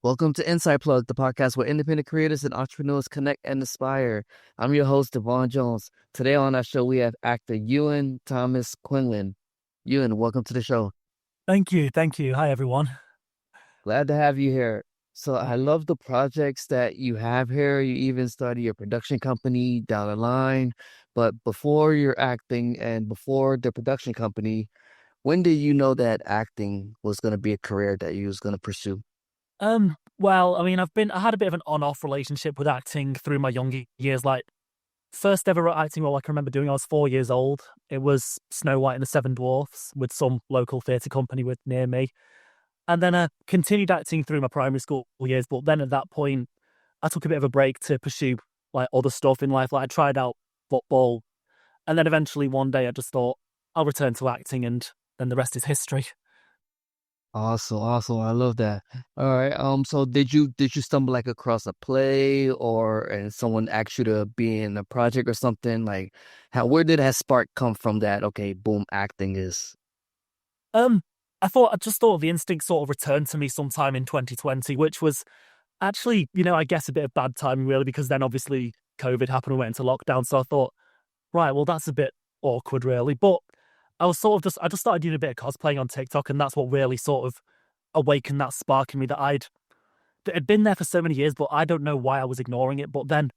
Welcome to Inside Plug, the podcast where independent creators and entrepreneurs connect and inspire. I'm your host, Devon Jones. Today on our show, we have actor Eoghan Thomas Quinlan. Ewan, welcome to the show. Thank you. Thank you. Hi, everyone. Glad to have you here. So I love the projects that you have here. You even started your production company down the line. But before your acting and before the production company, when did you know that acting was going to be a career that you was going to pursue? Well, I mean, I had a bit of an on-off relationship with acting through my younger years. Like, first ever acting role I can remember doing, I was 4 years old. It was Snow White and the Seven Dwarfs with some local theatre company with near me. And then I continued acting through my primary school years. But then at that point, I took a bit of a break to pursue like other stuff in life. Like I tried out football. And then eventually one day I just thought I'll return to acting and then the rest is history. Awesome, awesome. I love that. All right. So did you stumble like across a play or and someone asked you to be in a project or something? Like where did that spark come from that, okay, boom, acting is Um, I just thought the instinct sort of returned to me sometime in 2020, which was actually, I guess a bit of bad timing really, because then obviously COVID happened and went into lockdown. So I thought, right, well, that's a bit awkward really. But I just started doing a bit of cosplaying on TikTok, and that's what really sort of awakened that spark in me that had been there for so many years, but I don't know why I was ignoring it. But then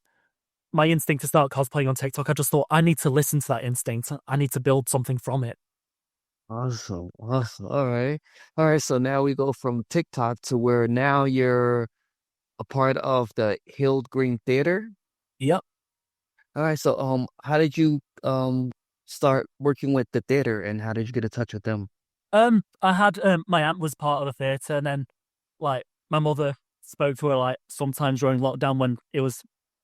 my instinct to start cosplaying on TikTok, I just thought I need to listen to that instinct. I need to build something from it. awesome, awesome. All right. All right. So now we go from TikTok to where now you're a part of the Hill Green Theater. Yep. All right. So how did you start working with the theater and how did you get in touch with them? I had my aunt was part of the theatre, and then like my mother spoke to her like sometimes during lockdown when it was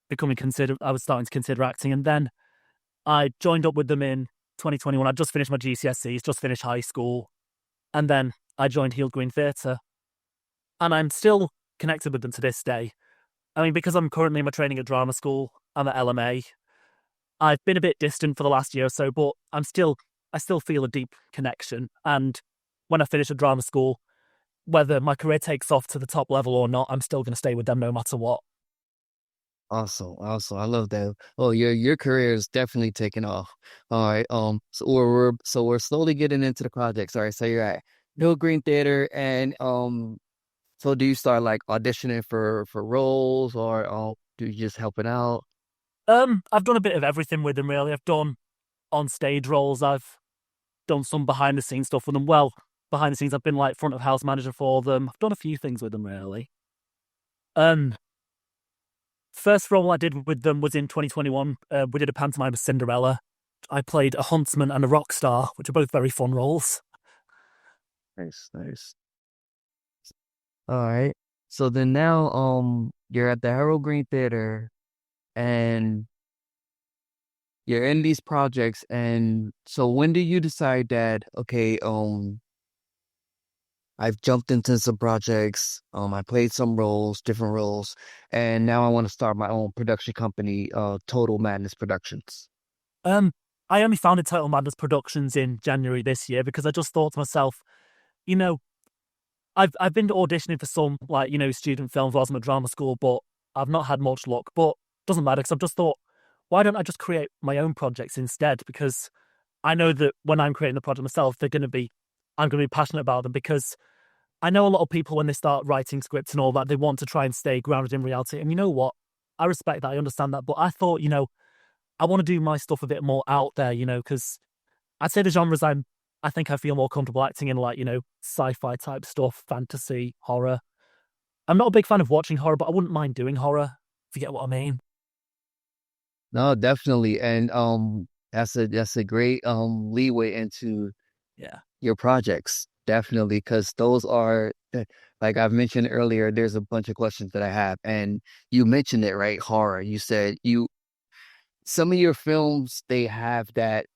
becoming considered. I was starting to consider acting, and then I joined up with them in 2021. I just finished my GCSEs, just finished high school, and then I joined Heel Green Theatre, and I'm still connected with them to this day. I mean, because I'm currently in my training at drama school, I'm at LMA. I've been a bit distant for the last year or so, but I still feel a deep connection. And when I finish at drama school, whether my career takes off to the top level or not, I'm still going to stay with them no matter what. Awesome, awesome. I love that. Oh, your career is definitely taking off. All right. So we're slowly getting into the projects. All right. So you're at Hill Green Theater, and so do you start like auditioning for roles, or do you just helping out? I've done a bit of everything with them, really. I've done on stage roles. I've done some behind the scenes stuff with them. Well, behind the scenes, I've been like front of house manager for them. I've done a few things with them, really. Um, First role I did with them was in 2021. We did a pantomime of Cinderella. I played a huntsman and a rock star, which are both very fun roles. Nice, nice. All right. So then now you're at the Harold Green Theater and you're in these projects, and so when do you decide that okay, I've jumped into some projects. I played some roles, different roles, and now I want to start my own production company, Total Madness Productions. Um, I only founded Total Madness Productions in January this year because I just thought to myself, you know, I've been auditioning for some like student films whilst I'm at drama school, but I've not had much luck. But doesn't matter because I've just thought, why don't I just create my own projects instead? Because I know that when I'm creating the project myself, I'm going to be passionate about them because I know a lot of people when they start writing scripts and all that, they want to try and stay grounded in reality. And you know what? I respect that. I understand that. But I thought, I want to do my stuff a bit more out there, because I'd say the genres I think I feel more comfortable acting in like, sci-fi type stuff, fantasy, horror. I'm not a big fan of watching horror, but I wouldn't mind doing horror, if you get what I mean. No, definitely, and that's a great leeway into Yeah. your projects, definitely, because those are like I've mentioned earlier. There's a bunch of questions that I have, and you mentioned it, right? Horror. You said you some of your films they have that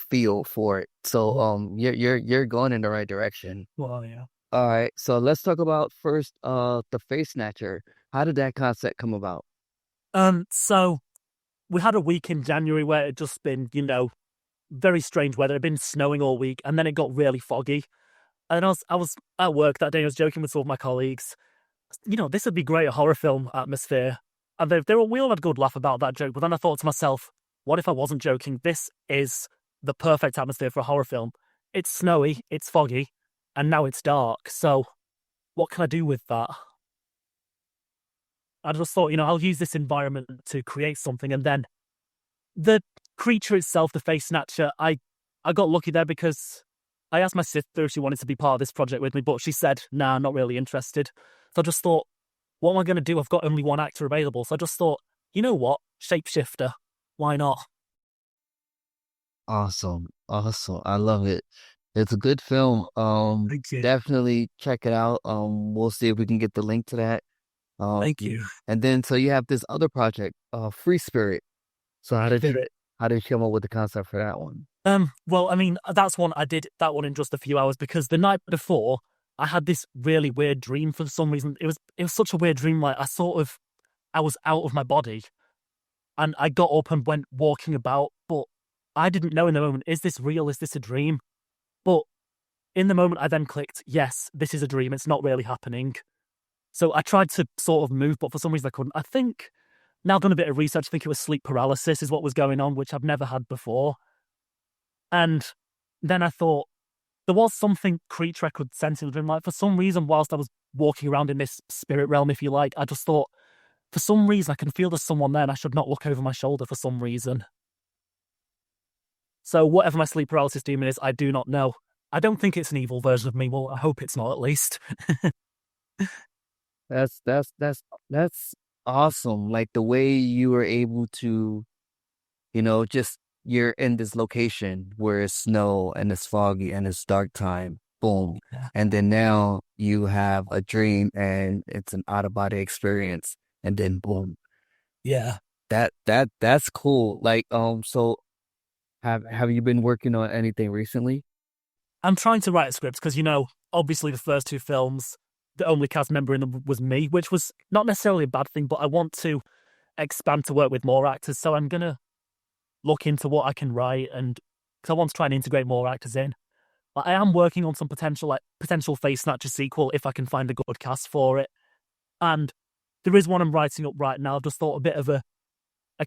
feel for it. So Mhm. you're going in the right direction. Well, yeah. All right. So let's talk about first the Face Snatcher. How did that concept come about? So we had a week in January where it just been, very strange weather. It had been snowing all week, and then it got really foggy. And I was at work that day. I was joking with some of my colleagues, this would be great, a horror film atmosphere. And we all had a good laugh about that joke. But then I thought to myself, what if I wasn't joking? This is the perfect atmosphere for a horror film. It's snowy, it's foggy, and now it's dark. So what can I do with that? I just thought, I'll use this environment to create something. And then the creature itself, the face snatcher, I got lucky there because I asked my sister if she wanted to be part of this project with me, but she said, nah, not really interested. So I just thought, what am I going to do? I've got only one actor available. So I just thought, you know what? Shapeshifter. Why not? Awesome. Awesome. I love it. It's a good film. Thank you. Definitely check it out. We'll see if we can get the link to that. Thank you. And then so you have this other project, Free Spirit. So Spirit. how did you come up with the concept for that one? Well, I mean, that's one I did that one in just a few hours because the night before I had this really weird dream for some reason. It was such a weird dream. Like I was out of my body and I got up and went walking about, but I didn't know in the moment, is this real? Is this a dream? But in the moment I then clicked, yes, this is a dream. It's not really happening. So I tried to sort of move, but for some reason I couldn't. I think now I've done a bit of research, I think it was sleep paralysis is what was going on, which I've never had before. And then I thought there was something creature I could sense in the dream. Like for some reason, whilst I was walking around in this spirit realm, if you like, I just thought, for some reason, I can feel there's someone there and I should not look over my shoulder for some reason. So whatever my sleep paralysis demon is, I do not know. I don't think it's an evil version of me. Well, I hope it's not at least. That's awesome. Like the way you were able to, just you're in this location where it's snow and it's foggy and it's dark time. Boom. Yeah. And then now you have a dream and it's an out of body experience. And then boom. Yeah. That's cool. Like, so have you been working on anything recently? I'm trying to write a script because, obviously the first two films, the only cast member in them was me, which was not necessarily a bad thing, but I want to expand to work with more actors. So I'm going to look into what I can write and because I want to try and integrate more actors in. But I am working on some potential Face Snatcher sequel if I can find a good cast for it. And there is one I'm writing up right now. I've just thought a bit of a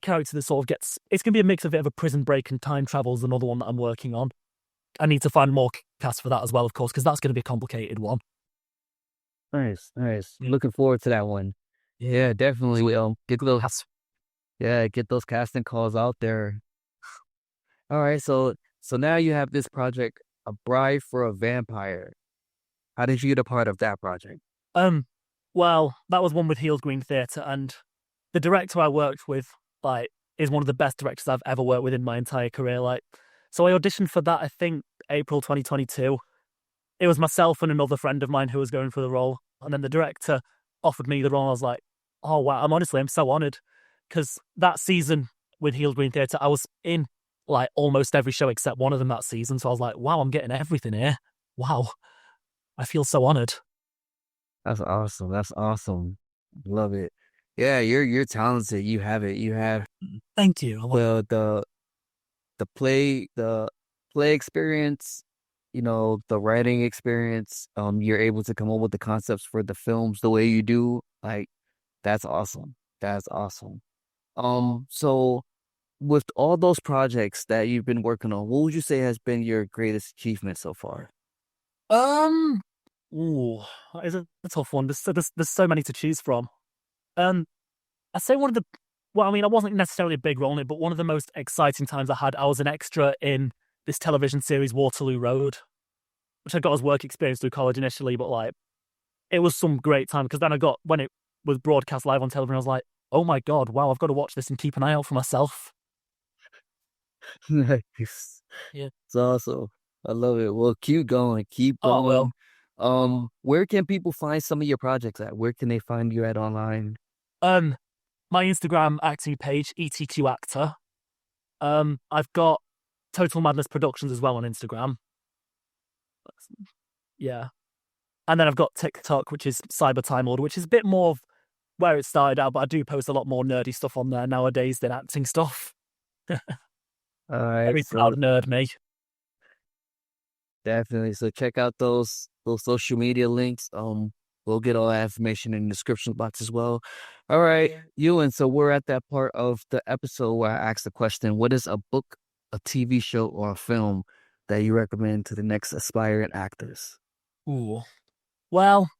character that sort of it's going to be a mix of a bit of a prison break and time travel is another one that I'm working on. I need to find more cast for that as well, of course, because that's going to be a complicated one. Nice, nice. Looking forward to that one. Yeah, definitely will. Get those casting calls out there. All right, so now you have this project, A Bride for a Vampire. How did you get a part of that project? Um, well, that was one with Healed Green Theatre, and the director I worked with, like, is one of the best directors I've ever worked with in my entire career. Like, so I auditioned for that, I think, April 2022. It was myself and another friend of mine who was going for the role, and then the director offered me the role. I was like, oh wow, I'm so honoured because that season with Healed Green Theatre, I was in like almost every show except one of them that season. So I was like, wow, I'm getting everything here. Wow, I feel so honoured. That's awesome. That's awesome. Love it. Yeah, you're talented. You have it. You have Thank you. the the the play experience, the writing experience. You're able to come up with the concepts for the films the way you do. Like, that's awesome. That's awesome. So with all those projects that you've been working on, what would you say has been your greatest achievement so far? Um, ooh, is a tough one. There's so many to choose from. Um, I say one of the well, I mean, I wasn't necessarily a big role in it, but one of the most exciting times I had, I was an extra in this television series Waterloo Road, which I got as work experience through college initially, but like it was some great time because then I got when it was broadcast live on television, I was like, oh my god, wow, I've got to watch this and keep an eye out for myself. Nice. Yeah. It's awesome. I love it. Well, keep going. Keep Oh well. going. Where can people find some of your projects at? Where can they find you at online? Um, my Instagram acting page, ETQ Actor. I've got Total Madness Productions as well on Instagram. Yeah. And then I've got TikTok, which is Cyber Time Order, which is a bit more of where it started out, but I do post a lot more nerdy stuff on there nowadays than acting stuff. All right, Very so proud nerd, me. definitely. So check out those social media links. We'll get all that information in the description box as well. All right, Ewan. So we're at that part of the episode where I ask the question: what is a book, a TV show, or a film that you recommend to the next aspiring actors? Ooh. Well,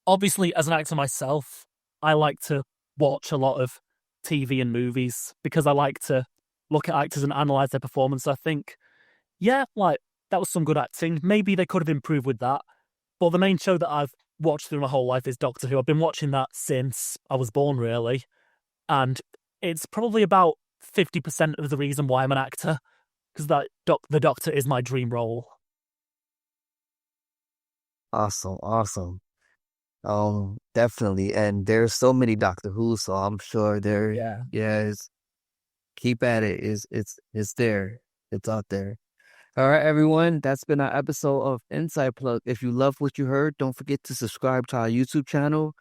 obviously, as an actor myself, I like to watch a lot of TV and movies because I like to look at actors and analyze their performance. I think, yeah, like that was some good acting. Maybe they could have improved with that. But the main show that I've watched through my whole life is Doctor Who. I've been watching that since I was born, really. And it's probably about 50% of the reason why I'm an actor because the Doctor is my dream role. Awesome, awesome. Definitely. And there's so many Doctor Who, so I'm sure there, Yeah. yeah, keep at it. It's there. It's out there. All right, everyone. That's been our episode of Inside Plug. If you love what you heard, don't forget to subscribe to our YouTube channel,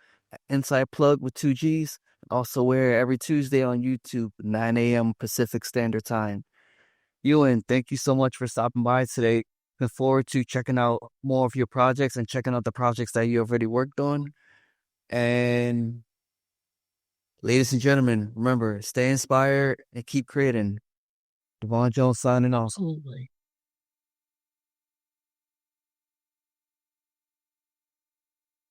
Inside Plug with two G's. Also, we're every Tuesday on YouTube, 9 a.m. Pacific Standard Time. Ewan, thank you so much for stopping by today. Looking forward to checking out more of your projects and checking out the projects that you already worked on. And ladies and gentlemen, remember, stay inspired and keep creating. Devon Jones signing off. Absolutely.